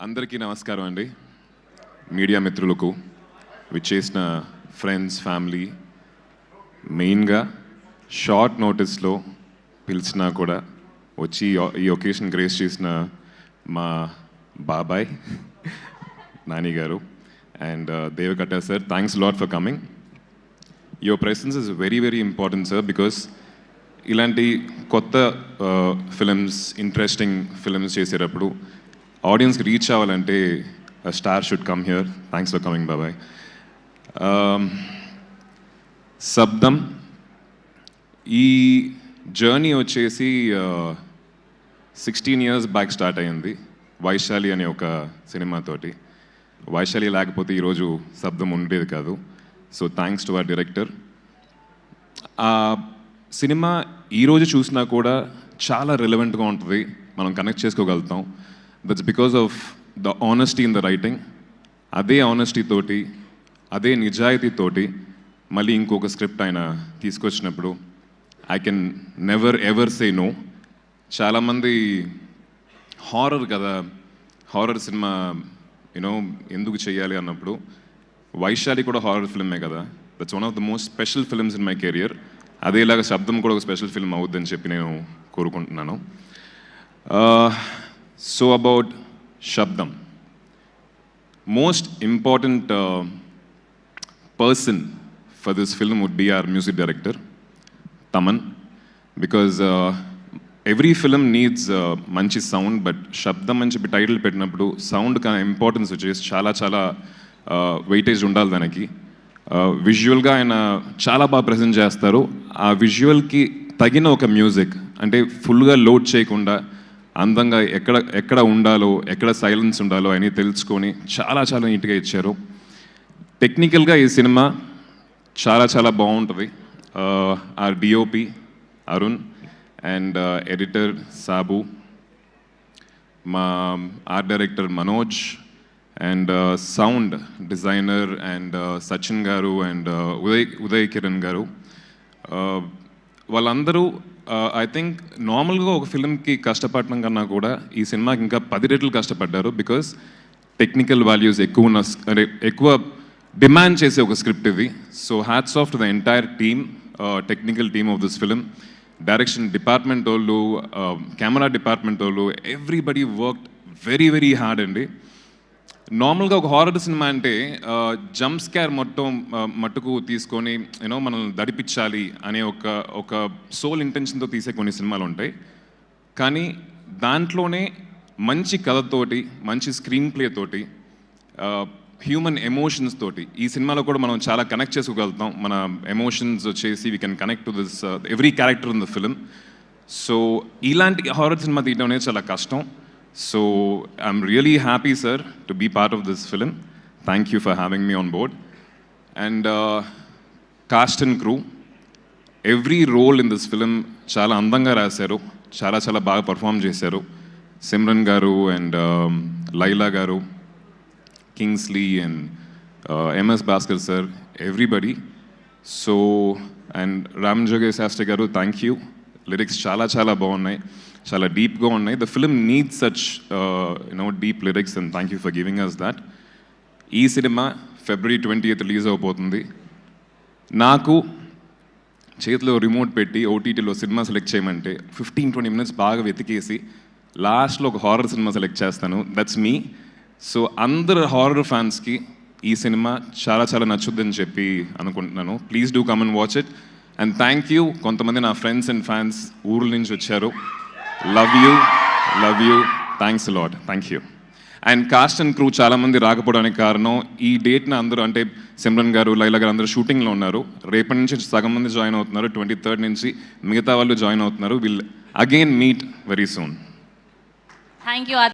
అందరికీ నమస్కారం అండి. మీడియా మిత్రులకు, విచ్చేసిన ఫ్రెండ్స్, ఫ్యామిలీ, మెయిన్గా షార్ట్ నోటీస్లో పిలిచినా కూడా వచ్చి ఈ ఒకేషన్ గ్రేస్ చేసిన మా బాబాయ్ నాని గారు and Deva Katta sir, thanks lot for coming. Your presence is very very important sir, because ఇలాంటి కొత్త ఫిలిమ్స్, ఇంట్రెస్టింగ్ ఫిలిమ్స్ చేసేటప్పుడు ఆడియన్స్కి రీచ్ అవ్వాలంటే star should come here. Thanks for coming బాబాయ్. శబ్దం ఈ జర్నీ వచ్చేసి 16 years బ్యాక్ స్టార్ట్ అయ్యింది వైశాలి అనే ఒక సినిమాతోటి. వైశాలి లేకపోతే ఈరోజు శబ్దం ఉండేది కాదు. So thanks to our director. ఆ సినిమా ఈరోజు చూసినా కూడా చాలా రిలవెంట్గా ఉంటుంది, మనం కనెక్ట్ చేసుకోగలుగుతాం. That's because of the honesty in the writing. అదే ఆనెస్టీ తోటి, అదే నిజాయితీతోటి మళ్ళీ ఇంకొక స్క్రిప్ట్ ఆయన తీసుకొచ్చినప్పుడు I can never ever say no. చాలామంది హారర్ కదా, హారర్ సినిమా యూనో ఎందుకు చేయాలి అన్నప్పుడు వైశాలి కూడా హారర్ ఫిల్మే కదా. That's one of the most special films in my career. అదేలాగా శబ్దం కూడా ఒక స్పెషల్ ఫిల్మ్ అవుద్దని చెప్పి నేను కోరుకుంటున్నాను. సో అబౌట్ శబ్దం, most important person for this film would be our music director, Taman, because every film needs manchi sound, but Shabdam అని చెప్పి టైటిల్ పెట్టినప్పుడు సౌండ్ కా ఇంపార్టెన్స్ వచ్చేసి చాలా వెయిటేజ్ ఉండాలి దానికి. విజువల్గా ఆయన చాలా బాగా ప్రజెంట్ చేస్తారు. ఆ విజువల్కి తగిన ఒక మ్యూజిక్, అంటే ఫుల్గా లోడ్ చేయకుండా అందంగా ఎక్కడ ఉండాలో, ఎక్కడ సైలెన్స్ ఉండాలో అని తెలుసుకొని చాలా నీట్గా ఇచ్చారు. టెక్నికల్గా ఈ సినిమా చాలా బాగుంటుంది. ఆ DOP Arun and editor Sabu, మా art director Manoj and sound designer and Sachin గారు అండ్ ఉదయ్ కిరణ్ గారు, వాళ్ళందరూ ఐ థింక్ నార్మల్గా ఒక ఫిల్మ్కి కష్టపడటం కన్నా కూడా ఈ సినిమాకి ఇంకా 10 రెట్లు కష్టపడ్డారు. బికాస్ టెక్నికల్ వాల్యూస్ ఎక్కువ డిమాండ్ చేసే ఒక స్క్రిప్ట్ ఇది. So hats off to the entire team, technical team of this film. Direction department వాళ్ళు, కెమెరా డిపార్ట్మెంట్ వాళ్ళు, ఎవ్రీబడి వర్క్డ్ వెరీ హార్డ్ అండి. నార్మల్గా ఒక హారర్ సినిమా అంటే జంప్ స్కేర్ మట్టుకు తీసుకొని యూనో మనల్ని దడిపించాలి అనే ఒక సోల్ ఇంటెన్షన్తో తీసే కొన్ని సినిమాలు ఉంటాయి. కానీ దాంట్లోనే మంచి కథతోటి, మంచి స్క్రీన్ ప్లే తోటి, హ్యూమన్ ఎమోషన్స్ తోటి ఈ సినిమాలో కూడా మనం చాలా కనెక్ట్ చేసుకోగలుగుతాం. మన ఎమోషన్స్ వచ్చేసి we can connect to this every character in the film. So ఇలాంటి హారర్ సినిమా తీయడం అనేది చాలా కష్టం. So I'm really happy, sir, to be part of this film. Thank you for having me on board. And cast and crew, every role in this film చాలా అందంగా రాశారు, చాలా బాగా పర్ఫామ్ చేశారు. సిమ్రన్ గారు అండ్ లైలా గారు, Kingsley and MS Bhaskar sir, everybody. So and Ram జోగేష్ శాస్త్రి గారు, థ్యాంక్ యూ. లిరిక్స్ చాలా బాగున్నాయి, చాలా డీప్గా ఉన్నాయి. The film needs such deep lyrics and thank you for giving us that. ఈ సినిమా February 20th రిలీజ్ అవబోతుంది. నాకు చేతిలో రిమోట్ పెట్టి ఓటీటీలో సినిమా సెలెక్ట్ చేయమంటే 15-20 minutes బాగా వెతికేసి లాస్ట్లో ఒక హారర్ సినిమా సెలెక్ట్ చేస్తాను. That's me. సో అందరు హారర్ ఫ్యాన్స్కి ఈ సినిమా చాలా నచ్చుద్దని చెప్పి అనుకుంటున్నాను. Please do come and watch it. And thank you, కొంతమంది నా ఫ్రెండ్స్ అండ్ ఫ్యాన్స్ ఊర్ల నుంచి వచ్చారు. Love you, thanks lot, thank you. And cost and crew చాలామంది రాకపోవడానికి కారణం ఈ డేట్న అందరూ, అంటే సిమ్రన్ గారు, లైలా గారు అందరూ షూటింగ్లో ఉన్నారు. రేపటి నుంచి సగం మంది జాయిన్ అవుతున్నారు, 23rd నుంచి మిగతా వాళ్ళు జాయిన్ అవుతున్నారు. Will again meet very soon. Thank you.